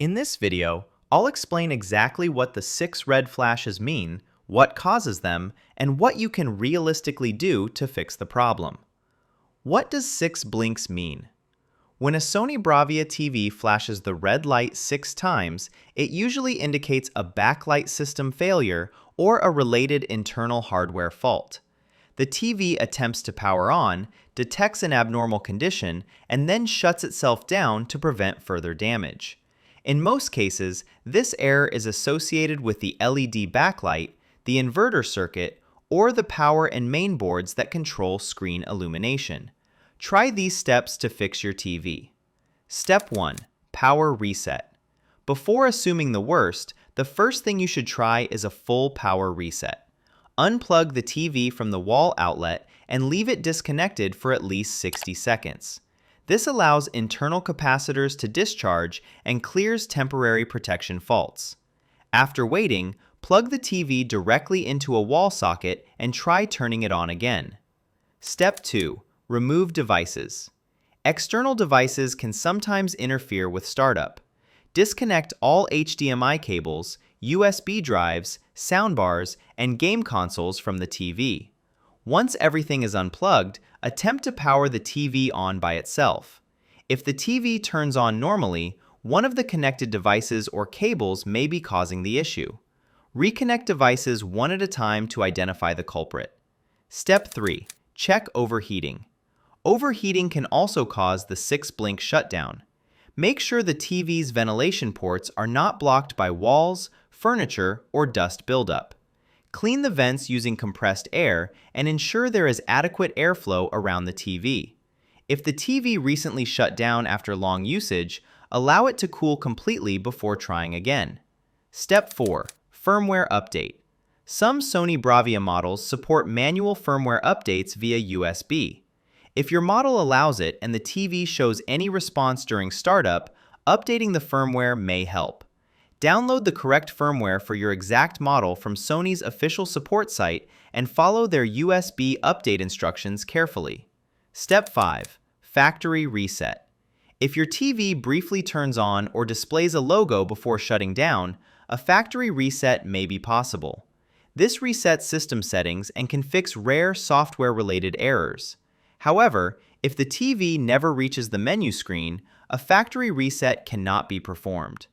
In this video, I'll explain exactly what the 6 red flashes mean, what causes them, and what you can realistically do to fix the problem. What does 6 blinks mean? When a Sony Bravia TV flashes the red light 6 times, it usually indicates a backlight system failure or a related internal hardware fault. The TV attempts to power on, detects an abnormal condition, and then shuts itself down to prevent further damage. In most cases, this error is associated with the LED backlight, the inverter circuit, or the power and main boards that control screen illumination. Try these steps to fix your TV. Step 1. Power reset. Before assuming the worst, the first thing you should try is a full power reset. Unplug the TV from the wall outlet and leave it disconnected for at least 60 seconds. This allows internal capacitors to discharge and clears temporary protection faults. After waiting, plug the TV directly into a wall socket and try turning it on again. Step 2. Remove devices. External devices can sometimes interfere with startup. Disconnect all HDMI cables, USB drives, soundbars, and game consoles from the TV. Once everything is unplugged, attempt to power the TV on by itself. If the TV turns on normally, one of the connected devices or cables may be causing the issue. Reconnect devices one at a time to identify the culprit. Step 3. Check overheating. Overheating can also cause the 6-blink shutdown. Make sure the TV's ventilation ports are not blocked by walls, furniture, or dust buildup. Clean the vents using compressed air and ensure there is adequate airflow around the TV. If the TV recently shut down after long usage, allow it to cool completely before trying again. Step 4. Firmware update. Some Sony Bravia models support manual firmware updates via USB. If your model allows it and the TV shows any response during startup, updating the firmware may help. Download the correct firmware for your exact model from Sony's official support site and follow their USB update instructions carefully. Step 5. Factory reset. If your TV briefly turns on or displays a logo before shutting down, a factory reset may be possible. This resets system settings and can fix rare software-related errors. However, if the TV never reaches the menu screen, a factory reset cannot be performed.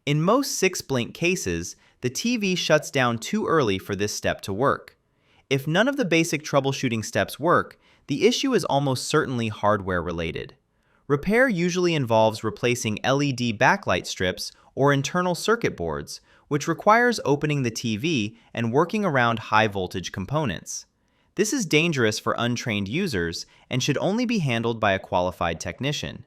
In most 6-blink cases, the TV shuts down too early for this step to work. If none of the basic troubleshooting steps work, the issue is almost certainly hardware-related. Repair usually involves replacing LED backlight strips or internal circuit boards, which requires opening the TV and working around high-voltage components. This is dangerous for untrained users and should only be handled by a qualified technician.